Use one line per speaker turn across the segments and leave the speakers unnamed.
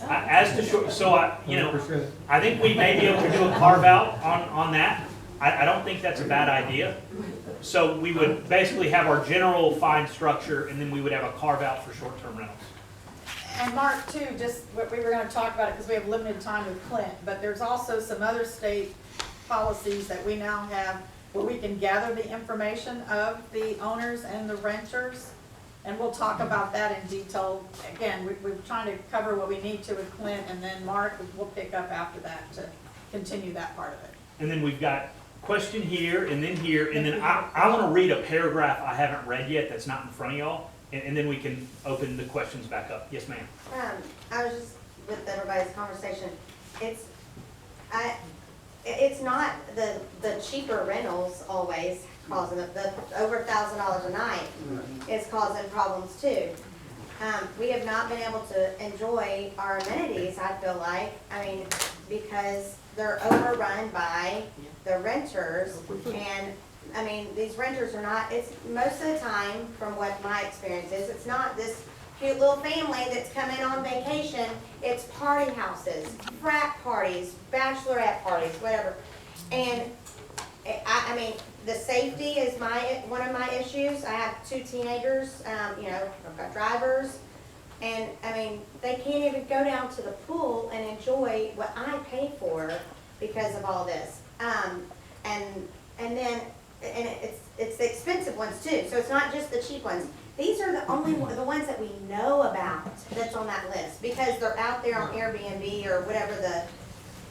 As to short, so I think we may be able to do a carve out on that. I don't think that's a bad idea. So we would basically have our general fine structure, and then we would have a carve out for short-term rentals.
And Mark, too, just what we were going to talk about it because we have limited time with Clint, but there's also some other state policies that we now have where we can gather the information of the owners and the renters. And we'll talk about that in detail. Again, we're trying to cover what we need to with Clint, and then Mark, we'll pick up after that to continue that part of it.
And then we've got question here, and then I want to read a paragraph I haven't read yet that's not in front of y'all, and then we can open the questions back up. Yes, ma'am.
I was just with everybody's conversation. It's not the cheaper rentals always causing the over $1,000 a night is causing problems too. We have not been able to enjoy our amenities, I feel like. I mean, because they're overrun by the renters, and I mean, these renters are not, it's most of the time, from what my experience is, it's not this cute little family that's coming on vacation. It's party houses, frat parties, bachelorette parties, whatever. And I mean, the safety is one of my issues. I have 2 teenagers, you know, I've got drivers, and I mean, they can't even go down to the pool and enjoy what I pay for because of all this. And then it's the expensive ones too. So it's not just the cheap ones. These are the only the ones that we know about that's on that list because they're out there on Airbnb or whatever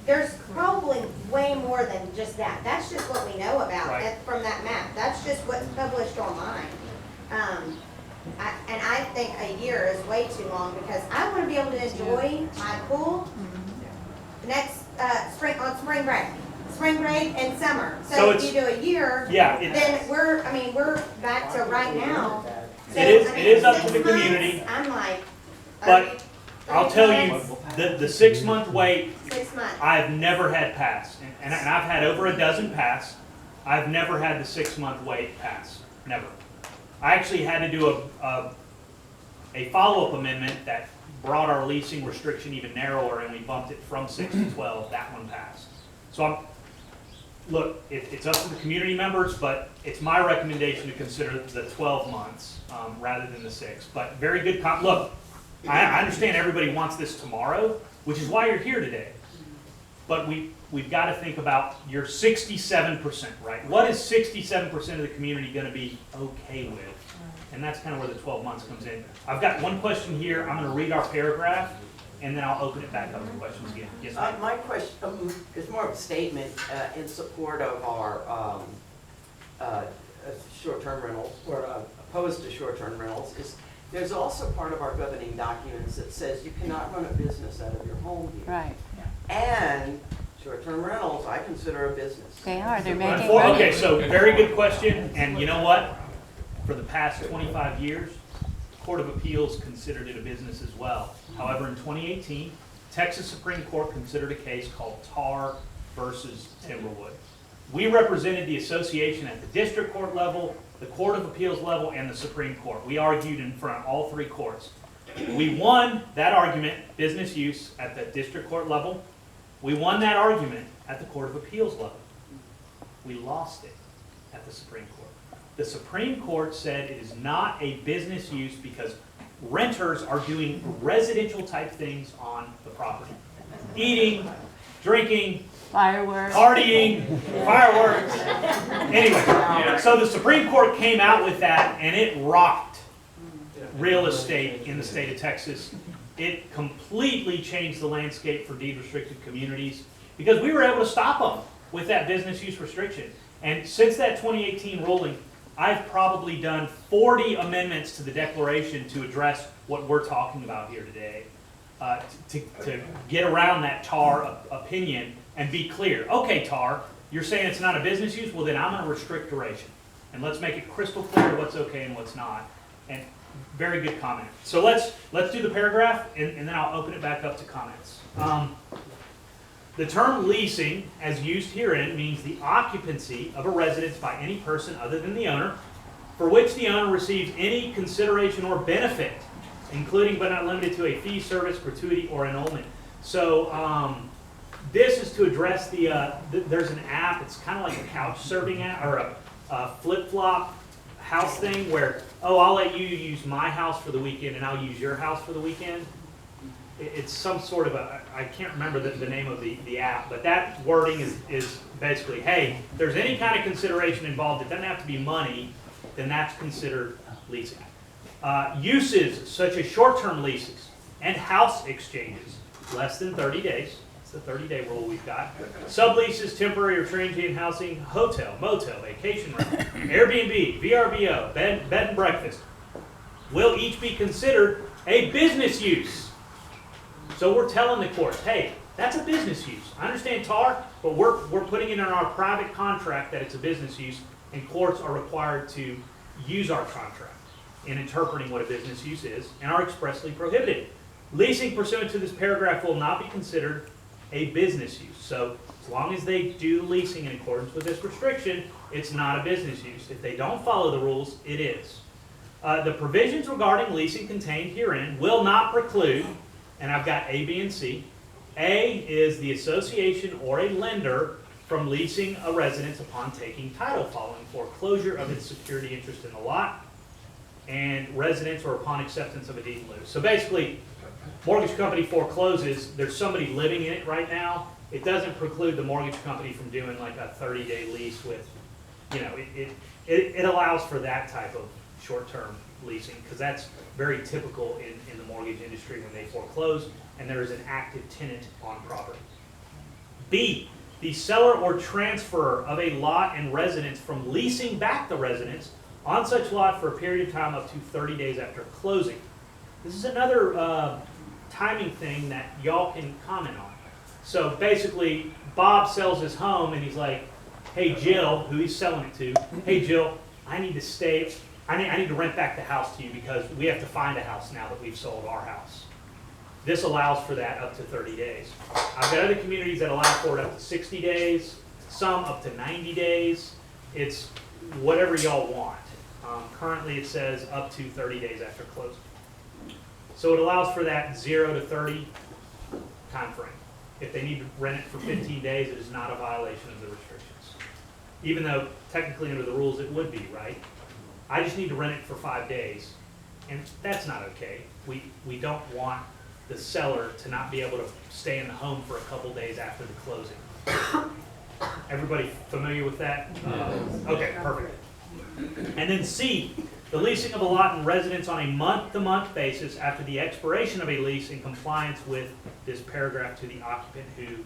there's probably way more than just that. That's just what we know about
right.
From that map. That's just what's published online. And I think a year is way too long because I want to be able to enjoy my pool next spring break. Spring break and summer. So if you do a year, then we're back to right now. So,
it is up to the community.
I'm like,
but I'll tell you, the 6-month wait,
6 months.
I've never had pass, and I've had over a dozen pass. I've never had the 6-month wait pass, never. I actually had to do a follow-up amendment that brought our leasing restriction even narrower, and we bumped it from 6 to 12. That one passed. So look, it's up to the community members, but it's my recommendation to consider the 12 months rather than the 6. But very good. Look, I understand everybody wants this tomorrow, which is why you're here today. But we've got to think about your 67%, right? What is 67% of the community going to be okay with? And that's kind of where the 12 months comes in. I've got one question here. I'm going to read our paragraph, and then I'll open it back up to questions again. Yes, ma'am.
My question is more of a statement in support of our short-term rentals, or opposed to short-term rentals. There's also part of our governing documents that says you cannot run a business out of your home here.
Right.
And short-term rentals, I consider a business.
They are. They're making money.
Okay, so very good question. And you know what? For the past 25 years, the Court of Appeals considered it a business as well. However, in 2018, Texas Supreme Court considered a case called Tar versus Timberwood. We represented the association at the district court level, the Court of Appeals level, and the Supreme Court. We argued in front of all 3 courts. We won that argument, business use, at the district court level. We won that argument at the Court of Appeals level. We lost it at the Supreme Court. The Supreme Court said it is not a business use because renters are doing residential type things on the property. Eating, drinking,
Fireworks.
partying, fireworks. Anyway, so the Supreme Court came out with that, and it rocked real estate in the state of Texas. It completely changed the landscape for deed-restricted communities because we were able to stop them with that business use restriction. And since that 2018 ruling, I've probably done 40 amendments to the declaration to address what we're talking about here today, to get around that TAR opinion and be clear. Okay, TAR, you're saying it's not a business use? Well, then I'm going to restrict duration. And let's make it crystal clear what's okay and what's not. And very good comment. So let's do the paragraph, and then I'll open it back up to comments. The term leasing, as used herein, means the occupancy of a residence by any person other than the owner, for which the owner receives any consideration or benefit. including but not limited to a fee, service, gratuity, or annulment. So this is to address there's an app, it's kind of like a couch surfing app, or a flip-flop house thing where, oh, I'll let you use my house for the weekend and I'll use your house for the weekend. It's some sort of I can't remember the name of the app, but that wording is basically, hey, if there's any kind of consideration involved, it doesn't have to be money, then that's considered leasing. Uses such as short-term leases and house exchanges, less than 30 days. It's the 30-day rule we've got. Subleases, temporary or transient housing, hotel, motel, vacation rental, Airbnb, VRBO, bed and breakfast will each be considered a business use. So we're telling the courts, hey, that's a business use. I understand TAR, but we're putting it in our private contract that it's a business use, and courts are required to use our contract in interpreting what a business use is and are expressly prohibited. Leasing pursuant to this paragraph will not be considered a business use. So as long as they do leasing in accordance with this restriction, it's not a business use. If they don't follow the rules, it is. The provisions regarding leasing contained herein will not preclude, and I've got A, B, and C. A is the association or a lender from leasing a residence upon taking title following foreclosure of its security interest in the lot, and residence or upon acceptance of a deed in lieu. So basically, mortgage company forecloses, there's somebody living in it right now. It doesn't preclude the mortgage company from doing like a 30-day lease with, it allows for that type of short-term leasing, because that's very typical in the mortgage industry when they foreclose and there is an active tenant on property. B, the seller or transferor of a lot and residence from leasing back the residence on such lot for a period of time up to 30 days after closing. This is another timing thing that y'all can comment on. So basically, Bob sells his home and he's like, hey Jill, who he's selling it to, hey Jill, I need to rent back the house to you because we have to find a house now that we've sold our house. This allows for that up to 30 days. I've got other communities that allow for it up to 60 days, some up to 90 days. It's whatever y'all want. Currently it says up to 30 days after closing. So it allows for that 0 to 30 time frame. If they need to rent it for 15 days, it is not a violation of the restrictions. Even though technically under the rules it would be, right? I just need to rent it for 5 days, and that's not okay. We don't want the seller to not be able to stay in the home for a couple days after the closing. Everybody familiar with that? Okay, perfect. And then C, the leasing of a lot and residence on a month-to-month basis after the expiration of a lease in compliance with this paragraph to the occupant who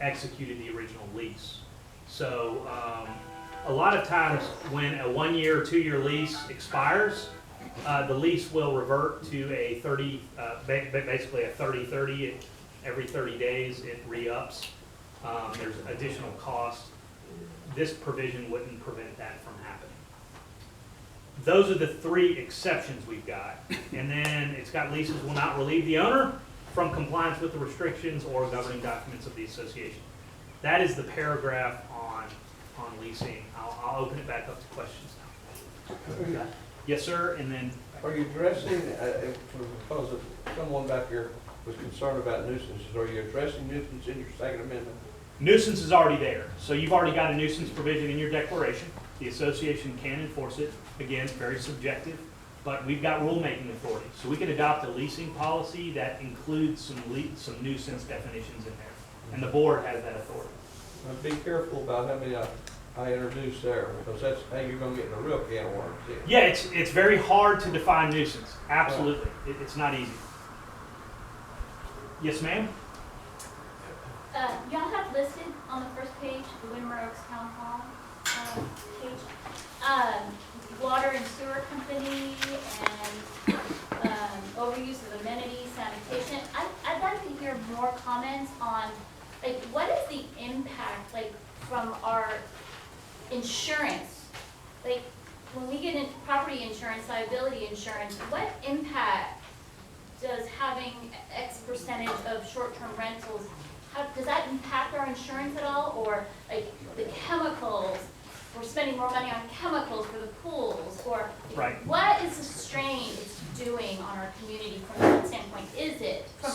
executed the original lease. So a lot of times when a 1-year or 2-year lease expires, the lease will revert to a basically a 30-30. Every 30 days it re-ups. There's additional cost. This provision wouldn't prevent that from happening. Those are the 3 exceptions we've got. And then it's got leases will not relieve the owner from compliance with the restrictions or governing documents of the association. That is the paragraph on leasing. I'll open it back up to questions now. Yes, sir, and then.
Are you addressing, because of someone back here was concerned about nuisances, are you addressing nuisance in your second amendment?
Nuisance is already there. So you've already got a nuisance provision in your declaration. The association can enforce it. Again, very subjective, but we've got rulemaking authority. So we can adopt a leasing policy that includes some nuisance definitions in there. And the board has that authority.
Be careful about how many I introduce there, because that's how you're going to get in a real can of worms.
Yeah, it's very hard to define nuisance. Absolutely. It's not easy. Yes, ma'am?
Y'all have listed on the first page, the Winter Oaks Town Hall page, water and sewer company and overuse of amenities, sanitation. I'd like to hear more comments on, like, what is the impact, like, from our insurance? Like, when we get into property insurance, liability insurance, what impact does having X percentage of short-term rentals, does that impact our insurance at all? Or like the chemicals, we're spending more money on chemicals for the pools, or
Right.
what is the strain it's doing on our community from that standpoint? Is it from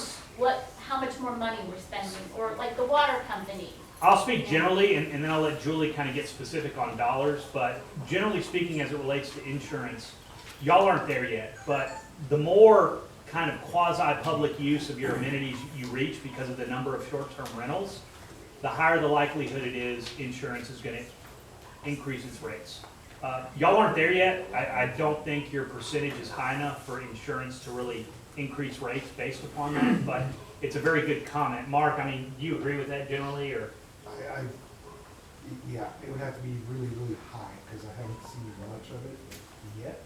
how much more money we're spending, or like the water company?
I'll speak generally, and then I'll let Julie kind of get specific on dollars, but generally speaking, as it relates to insurance, y'all aren't there yet, but the more kind of quasi-public use of your amenities you reach because of the number of short-term rentals, the higher the likelihood it is insurance is gonna increase its rates. Y'all aren't there yet. I don't think your percentage is high enough for insurance to really increase rates based upon that, but it's a very good comment. Mark, I mean, do you agree with that generally, or?
Yeah, it would have to be really, really high, because I haven't seen much of it yet.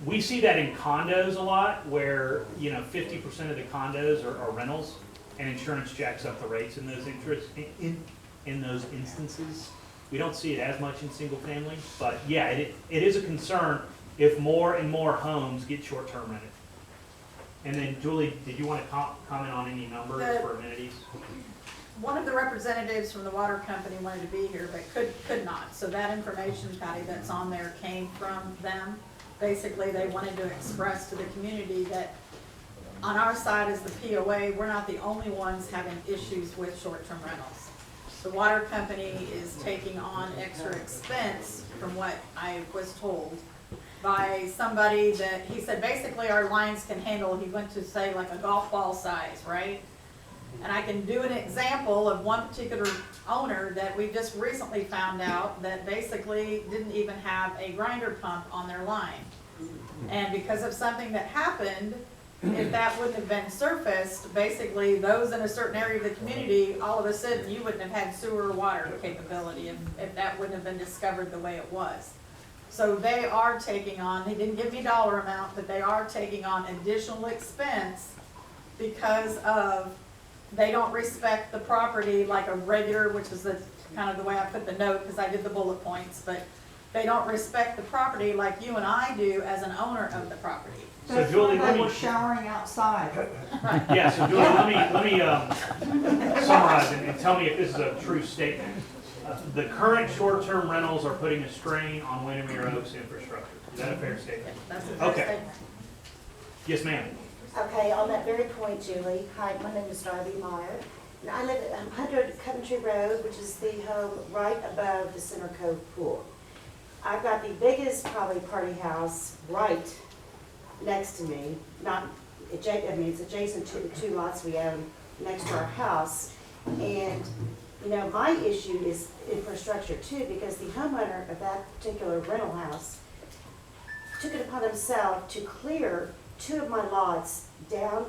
We see that in condos a lot, where, 50% of the condos are rentals, and insurance jacks up the rates in those in those instances. We don't see it as much in single family, but yeah, it is a concern if more and more homes get short-term rented. And then Julie, did you want to comment on any numbers for amenities?
One of the representatives from the water company wanted to be here, but could not. So that information, Patty, that's on there came from them. Basically, they wanted to express to the community that on our side as the POA, we're not the only ones having issues with short-term rentals. The water company is taking on extra expense, from what I was told, by somebody that, he said basically our lines can handle, he went to say like a golf ball size, right? And I can do an example of one particular owner that we just recently found out that basically didn't even have a grinder pump on their line. And because of something that happened, if that wouldn't have been surfaced, basically those in a certain area of the community, all of a sudden you wouldn't have had sewer or water capability if that wouldn't have been discovered the way it was. So they are taking on, they didn't give me dollar amount, but they are taking on additional expense because of, they don't respect the property like a regular, which is the kind of the way I put the note because I did the bullet points, but they don't respect the property like you and I do as an owner of the property.
So Julie, let me.
We're showering outside.
Yeah, so Julie, let me summarize and tell me if this is a true statement. The current short-term rentals are putting a strain on Windermere Oaks infrastructure. Is that a fair statement?
That's a fair
Okay.
statement.
Yes, ma'am.
Okay, on that very point, Julie, hi, my name is Darby Meyer, and I live at 100 Country Road, which is the home right above the Center Cove Pool. I've got the biggest, probably, party house right next to me, it's adjacent to the two lots we own next to our house, and, my issue is infrastructure too, because the homeowner of that particular rental house took it upon himself to clear 2 of my lots to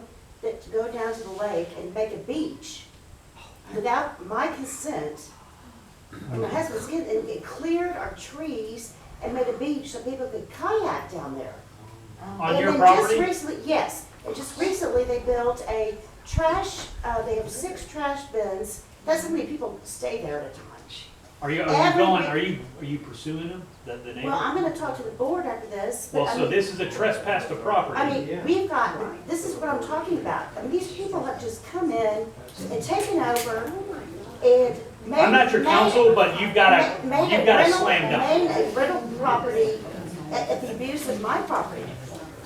go down to the lake and make a beach without my consent. And my husband's and it cleared our trees and made a beach so people could kayak down there.
On
And
your
then
property?
just recently, yes, and just recently they built a trash, they have 6 trash bins. That's how many people stay there at a time.
Are you pursuing them, the neighbor?
Well, I'm gonna talk to the board after this, but
Well,
I
so
mean,
this is a trespass to property.
I mean, we've got, this is what I'm talking about. I mean, these people have just come in and taken over and made.
I'm not your counsel, but you've got a slam dunk.
Made a rental property at the abuse of my property.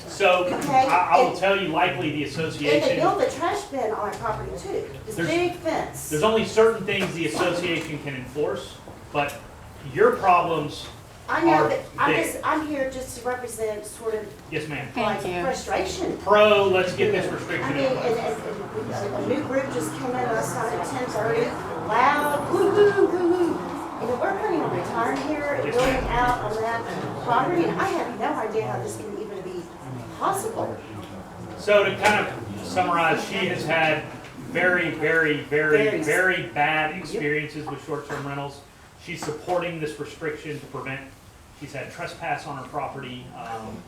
So
Okay,
I will
and-
tell you likely the
And they
association,
built a trash bin on my property too. This
There's-
big fence.
there's only certain things the association can enforce, but your problems
I know,
are
but
big.
I'm here just to represent sort of
Yes, ma'am.
like
Thank you.
frustration.
Pro, let's get this
I
restriction
mean,
in place.
and a new group just came in last night at 10:30, loud, woo-hoo, woo-hoo. And we're planning on retiring here and
Yes,
building
ma'am.
out on that property, and I have no idea how this can even be possible.
So to kind of summarize, she has had very, very, very,
Very.
very bad experiences with short-term rentals. She's supporting this restriction to prevent, she's had trespass on her property,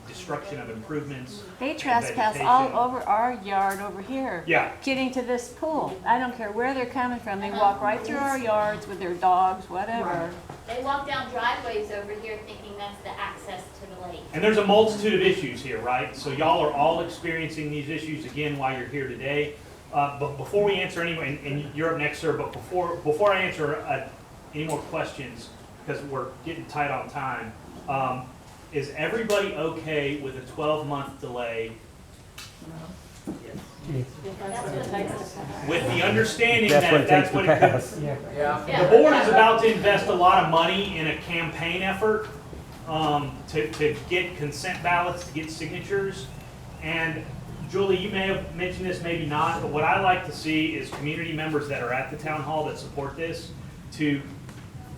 destruction of improvements.
They trespass all
vegetation.
over our yard over here.
Yeah.
Getting to this pool. I don't care where they're coming from. They walk right through our yards with their dogs, whatever.
They walk down driveways over here thinking that's the access to the lake.
And there's a multitude of issues here, right? So y'all are all experiencing these issues again while you're here today. But before we answer any, and you're up next, sir, but before I answer any more questions, because we're getting tight on time. Is everybody okay with a 12-month delay? With the understanding
That's what
that
it
that's
takes
what
to
it could.
pass.
The board is about to invest a lot of money in a campaign effort to get consent ballots, to get signatures. And Julie, you may have mentioned this, maybe not, but what I like to see is community members that are at the town hall that support this to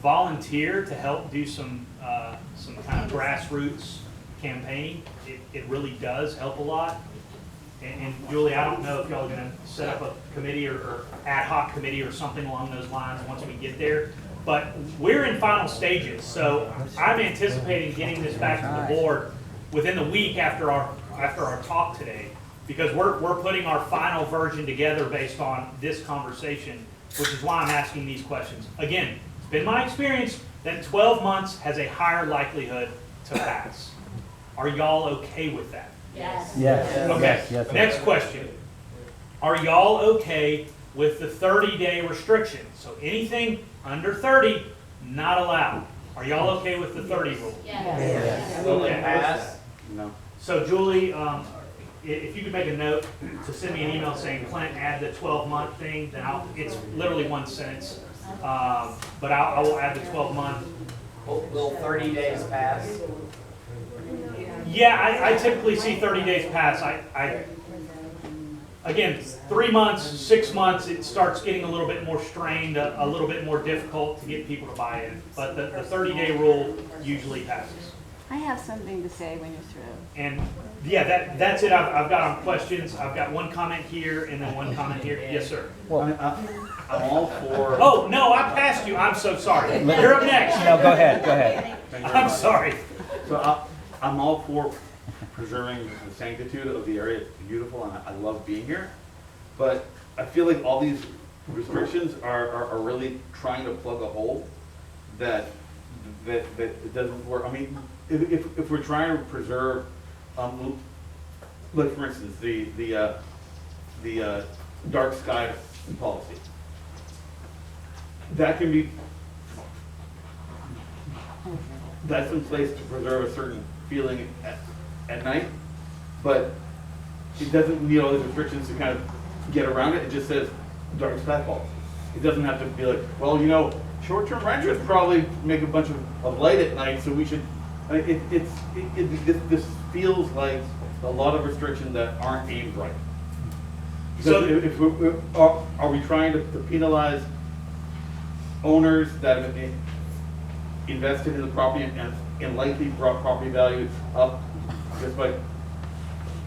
volunteer to help do some kind of grassroots campaigning. It really does help a lot. And Julie, I don't know if y'all are gonna set up a committee or ad hoc committee or something along those lines once we get there. But we're in final stages, so I'm anticipating getting this back to the board within the week after our talk today, because we're putting our final version together based on this conversation, which is why I'm asking these questions. Again, it's been my experience that 12 months has a higher likelihood to pass. Are y'all okay with that?
Yes.
Yes.
Okay,
Yes.
next question. Are y'all okay with the 30-day restriction? So anything under 30, not allowed. Are y'all okay with the 30 rule?
Yes.
Okay.
No.
So Julie, if you could make a note to send me an email saying, Clint, add the 12-month thing, then it's literally one sentence. But I will add the 12-month.
Will 30 days pass?
Yeah, I typically see 30 days pass. Again, 3 months, 6 months, it starts getting a little bit more strained, a little bit more difficult to get people to buy in. But the 30-day rule usually passes.
I have something to say when you're through.
And yeah, that's it. I've got on questions. I've got one comment here and then one comment here. Yes, sir.
Well,
I'm all for.
Oh, no, I passed you. I'm so sorry. You're up next.
no, go ahead.
I'm sorry.
So I'm all for preserving the sanctitude of the area. It's beautiful and I love being here. But I feel like all these restrictions are really trying to plug a hole that it doesn't work. I mean, if we're trying to preserve, like for instance, the dark sky policy, that can be, that's in place to preserve a certain feeling at night, but it doesn't need all these restrictions to kind of get around it. It just says dark sky policy. It doesn't have to be like, well, you know, short-term renters probably make a bunch of light at night, so we should. This feels like a lot of restrictions that aren't aimed right. So are we trying to penalize owners that have invested in the property and likely brought property values up just by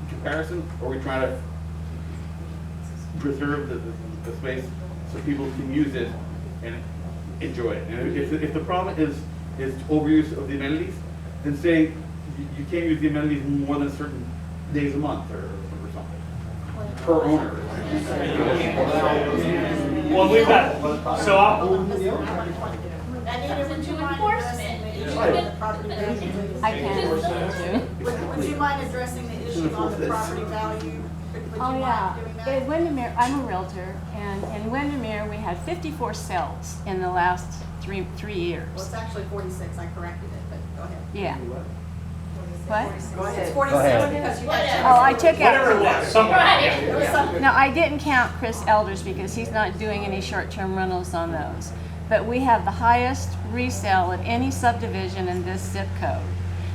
comparison? Or are we trying to preserve the space so people can use it and enjoy it? And if the problem is overuse of the amenities, then say you can't use the amenities more than certain days a month or something per owner.
Well, we've got, so
That comes into enforcement.
I can't.
Would you mind addressing the issue on the property value? Would you
Oh,
mind
yeah.
doing that?
In Windermere, I'm a realtor, and in Windermere, we had 54 sales in the last three
Well,
years.
it's actually 46, I corrected it, but go ahead.
Yeah. What?
It's
Go
47
ahead.
because you
Oh,
had.
I took
whatever it
out.
was, something.
Right.
There was some-
No, I didn't count Chris Elders because he's not doing any short-term rentals on those. But we have the highest resale of any subdivision in this zip code.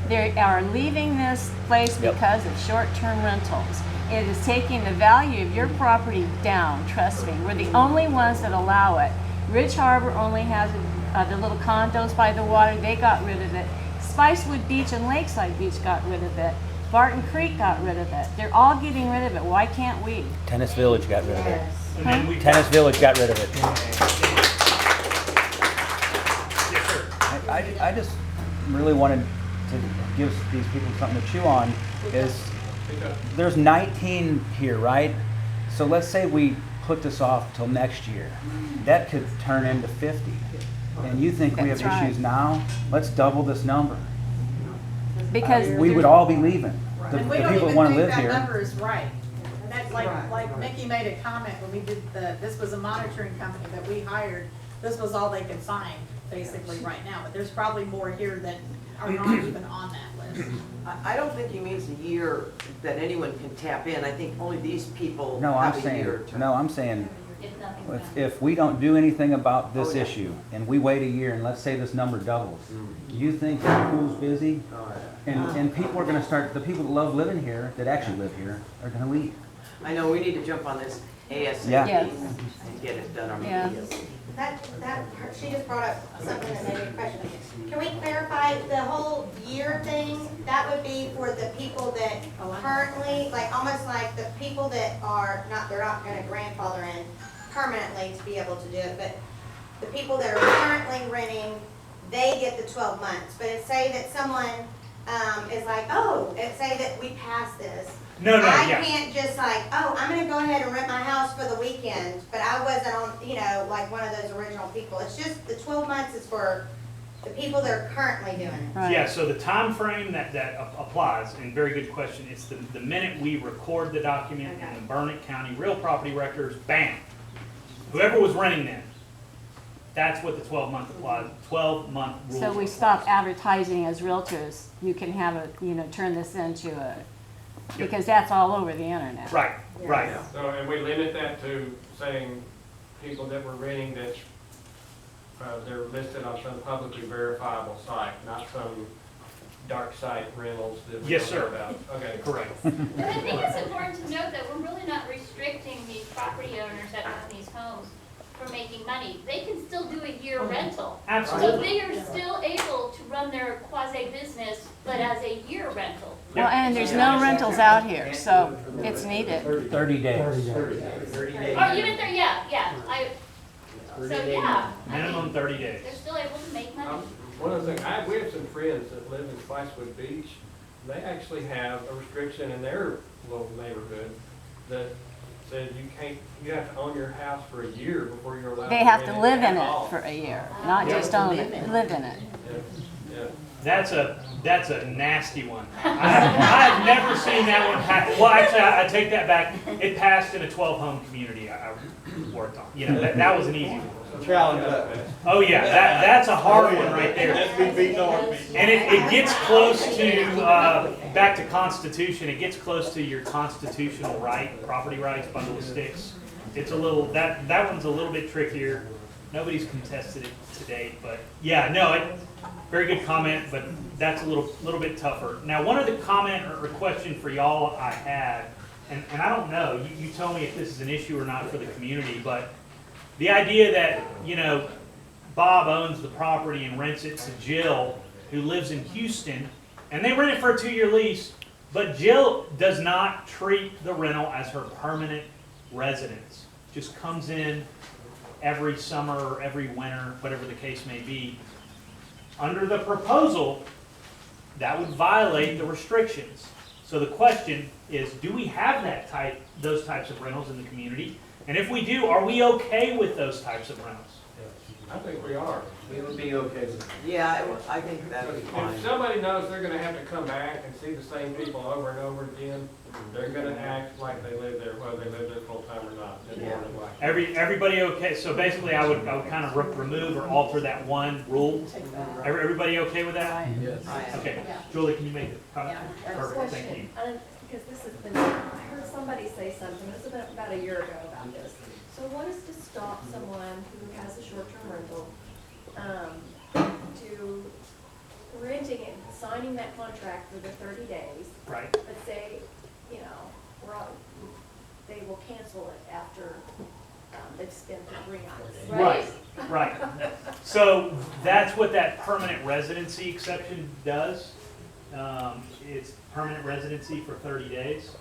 They are leaving this place
Yep.
because of short-term rentals. It is taking the value of your property down, trust me. We're the only ones that allow it. Ridge Harbor only has the little condos by the water, they got rid of it. Spicewood Beach and Lakeside Beach got rid of it. Barton Creek got rid of it. They're all getting rid of it. Why can't we?
Tennis Village got rid of it.
And then we've
Tennis Village got rid of it.
Yes, sir.
I just really wanted to give these people something to chew on. Is there's 19 here, right? So let's say we put this off till next year. That could turn into 50. And you think we have
That's right.
issues now? Let's double this number.
Because
We would all be leaving. The
And we
the
don't
people that
even
want to
think
live
that
here.
number is right. And that's like Mickey made a comment when we did this was a monitoring company that we hired. This was all they could find. basically right now, but there's probably more here that are not even on that list.
I don't think he means a year that anyone can tap in. I think only these people
No, I'm
have a year
saying,
to.
no, I'm saying,
If nothing's done.
if we don't do anything about this
Oh, yeah.
issue, and we wait a year, and let's say this number doubles, do you think the pool's busy?
Oh, yeah.
And people are gonna start, the people that love living here, that actually live here, are gonna leave.
I know, we need to jump on this ASAP
Yeah.
Yes.
and get it done
Yeah.
immediately.
She just brought up something that made me question. Can we clarify the whole year thing? That would be for the people that currently, like, almost like the people that are not, they're not gonna grandfather in permanently to be able to do it, but the people that are currently renting, they get the 12 months. But it say that someone, is like, oh, it say that we passed this.
No,
I
yeah.
can't just like, oh, I'm gonna go ahead and rent my house for the weekend, but I wasn't on, you know, like one of those original people. It's just, the 12 months is for the people that are currently doing it.
Right.
Yeah, so the time frame that applies, and very good question, it's the minute we record the document in the Burnett County Real Property Records, bam. Whoever was renting then, that's what the 12-month applies, 12-month rule.
So we stop advertising as realtors, you can have a, you know, turn this into a, because that's all over the internet.
Right, right.
So, and we limit that to saying people that were renting that, they're listed on some publicly verifiable site, not some dark site rentals that we
Yes,
don't know
sir.
about. Okay.
Correct.
And I think it's important to note that we're really not restricting these property owners that own these homes from making money. They can still do a year rental. So
Absolutely.
they are still able to run their quasi-business, but as a year rental.
Well, and there's no rentals out here, so it's needed.
30 days.
30 days.
Oh, even there, yeah, so yeah, I
Minimum
mean,
30 days.
they're still able to make money.
One of the things, we have some friends that live in Spicewood Beach. They actually have a restriction in their little neighborhood that says you have to own your house for a year before you're allowed to
They have
rent
to live in
at
it
all.
for a year, not just own it, live in it.
Yeah.
That's a nasty one. I've never seen that one pass. Well, actually, I take that back. It passed in a 12-home community I worked on. You know, that was an easy one.
Challenge that.
Oh yeah, that's a hard one right there. And it gets close to, back to Constitution, it gets close to your constitutional right, property rights, bundle of sticks. It's a little, that one's a little bit trickier. Nobody's contested it to date, but yeah, no, very good comment, but that's a little bit tougher. Now, one other comment or question for y'all I had, and I don't know, you tell me if this is an issue or not for the community, but the idea that, you know, Bob owns the property and rents it to Jill, who lives in Houston, and they rent it for a 2-year lease, but Jill does not treat the rental as her permanent residence. Just comes in every summer or every winter, whatever the case may be. Under the proposal, that would violate the restrictions. So the question is, do we have those types of rentals in the community? And if we do, are we okay with those types of rentals?
I think we are.
We would be okay with it.
Yeah, I think that would be fine.
If somebody knows they're gonna have to come back and see the same people over and over again, they're gonna act like they live there, whether they live there full time or not. That's more than likely.
Everybody okay? So basically, I would kind of remove or alter that one rule. Everybody okay with that?
Yes.
Okay. Julie, can you make a comment?
Yeah.
Perfect, thank you.
Because this has been, I heard somebody say something, it was about a year ago about this. So what is to stop someone who has a short-term rental, to renting it, signing that contract for the 30 days,
Right.
but say, you know, they will cancel it after they've spent the 3 months.
Right. So that's what that permanent residency exception does. It's permanent residency for 30 days.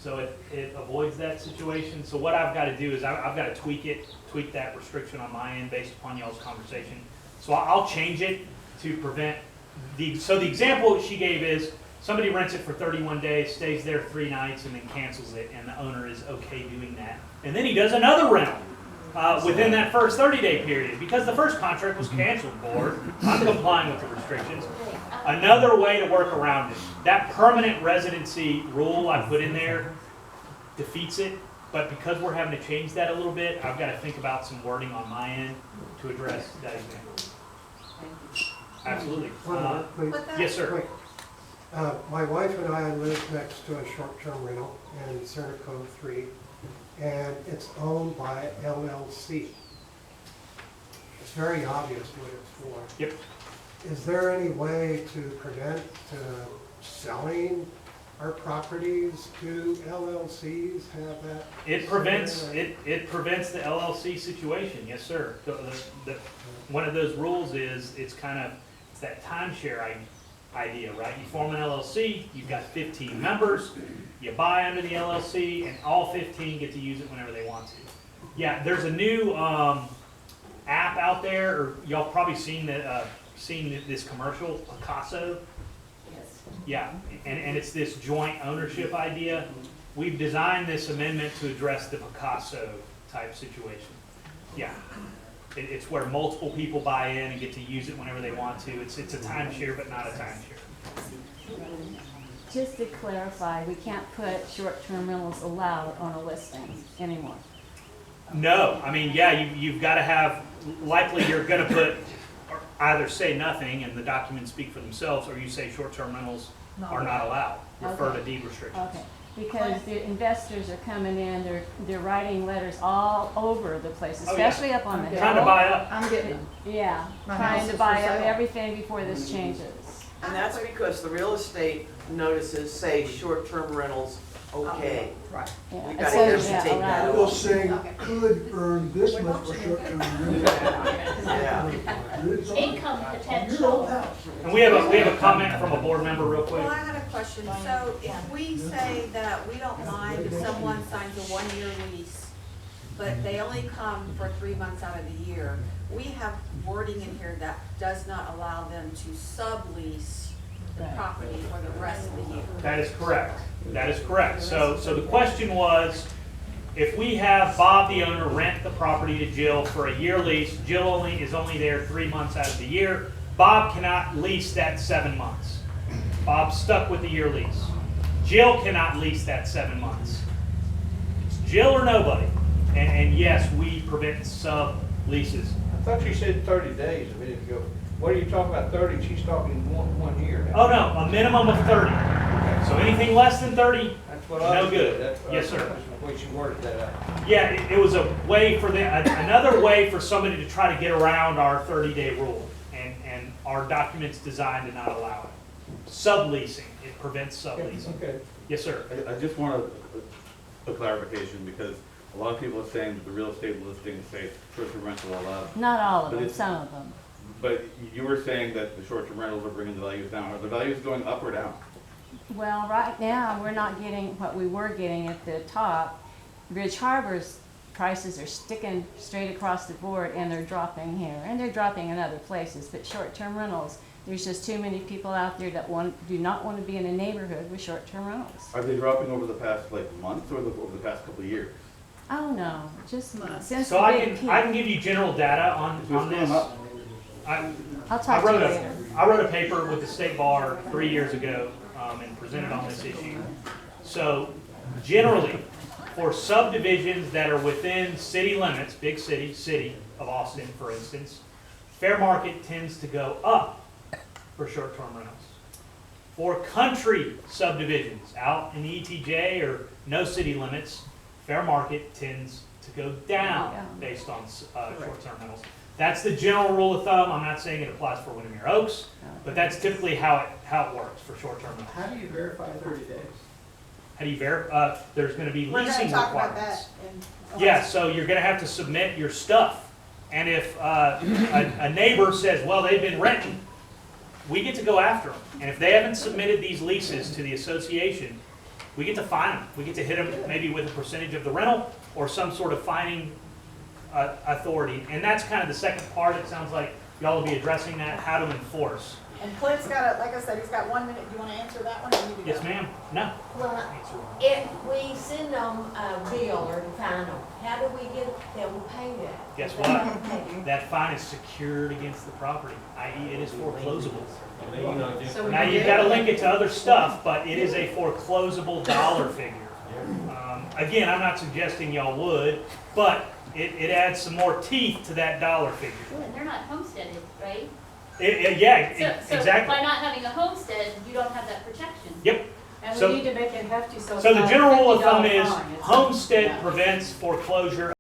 So it avoids that situation. So what I've got to do is I've got to tweak that restriction on my end based upon y'all's conversation. So I'll change it to prevent so the example she gave is somebody rents it for 31 days, stays there 3 nights, and then cancels it, and the owner is okay doing that. And then he does another rental within that first 30-day period because the first contract was canceled, board. I'm complying with the restrictions. Another way to work around it, that permanent residency rule I put in there defeats it, but because we're having to change that a little bit, I've got to think about some wording on my end to address that example. Absolutely.
One more, please.
But that-
Yes, sir.
Quick. My wife and I live next to a short-term rental in Center Cove 3, and it's owned by LLC. It's very obvious what it's for.
Yep.
Is there any way to prevent selling our properties to LLCs, have that?
It prevents the LLC situation, yes, sir. One of those rules is, it's that timeshare idea, right? You form an LLC, you've got 15 members, you buy under the LLC, and all 15 get to use it whenever they want to. Yeah, there's a new app out there, or y'all probably seen this commercial, Picasso. Yeah, and it's this joint ownership idea. We've designed this amendment to address the Picasso type situation. Yeah, it's where multiple people buy in and get to use it whenever they want to. It's a timeshare, but not a timeshare.
Just to clarify, we can't put short-term rentals allowed on a listing anymore.
No, I mean, yeah, you've got to have, likely you're going to put, either say nothing and the documents speak for themselves, or you say short-term rentals are not allowed. Refer to deed restrictions.
Okay, because the investors are coming in, they're writing letters all over the place,
Oh, yeah.
especially up on the hill.
Trying to buy up.
I'm getting,
Yeah,
My
trying
house
to
is
buy
for
up
sale.
everything before this changes.
And that's because the real estate notices say short-term rentals, okay.
right.
Yeah,
We
it
gotta
says,
have to
yeah,
take that
allowed.
It will say could earn this much for short-term rental.
Yeah.
Income potential.
And we have a comment from a board member real quick.
Well, I had a question. So if we say that we don't mind if someone signs a one-year lease, but they only come for 3 months out of the year, we have wording in here that does not allow them to sublease the property for the rest of the year.
That is correct. That is correct. So the question was, if we have Bob, the owner, rent the property to Jill for a year lease, Jill is only there 3 months out of the year, Bob cannot lease that 7 months. Bob's stuck with the year lease. Jill cannot lease that 7 months. It's Jill or nobody. And yes, we prevent sub-leases.
I thought you said 30 days a minute ago. What are you talking about 30? She's talking one year.
Oh, no, a minimum of 30. So anything less than 30,
That's what I
no
was
good.
That's what
Yes,
I-
sir.
That's the way she worded that out.
Yeah, it was a way for them, another way for somebody to try to get around our 30-day rule, and our document's designed to not allow it. Subleasing, it prevents subleasing.
Okay.
Yes, sir.
I just want a clarification, because a lot of people are saying that the real estate listings say short-term rental allowed.
Not all of
But
them,
it's-
some of them.
But you were saying that the short-term rentals are bringing the values down. Are the values going up or down?
Well, right now, we're not getting what we were getting at the top. Ridge Harbor's prices are sticking straight across the board, and they're dropping here, and they're dropping in other places. But short-term rentals, there's just too many people out there that do not want to be in a neighborhood with short-term rentals.
Are they dropping over the past month or over the past couple of years?
Oh, no, just since
So
the
I
big peak.
can give you general data on
It's
this.
going up.
I'll
I
talk to you
wrote
later.
I wrote a paper with the state bar 3 years ago, and presented on this issue. So generally, for subdivisions that are within city limits, big city of Austin, for instance, fair market tends to go up for short-term rentals. For country subdivisions out in the ETJ or no city limits, fair market tends to go down based on short-term rentals. That's the general rule of thumb. I'm not saying it applies for Windermere Oaks, but that's typically how it works for short-term rentals.
How do you verify 30 days?
How do you verify? There's going to be
We're
leasing
gonna talk about
requirements.
that in.
Yeah, so you're going to have to submit your stuff. And if a neighbor says, well, they've been renting, we get to go after them. And if they haven't submitted these leases to the association, we get to fine them. We get to hit them maybe with a percentage of the rental or some sort of fining authority. And that's kind of the second part. It sounds like y'all will be addressing that, how to enforce.
And Clint's got like I said, he's got 1 minute. Do you want to answer that one, or you need to go?
Yes, ma'am? No.
Well, if we send them a bill or to fine them, how do we get them to pay that?
Guess
If
what?
they don't pay it.
That fine is secured against the property, i.e. it is foreclosable.
So
Now, you've got to link it to other stuff, but it is a foreclosable dollar figure. Again, I'm not suggesting y'all would, but it adds some more teeth to that dollar figure.
And they're not homesteaded, right?
Yeah,
So by
exactly.
not having a homestead, you don't have that protection.
Yep.
And
So-
we need to make it hefty, so it's
So the
not a
general rule of thumb
$50
is
fine. It's-
homestead
yeah.
prevents foreclosure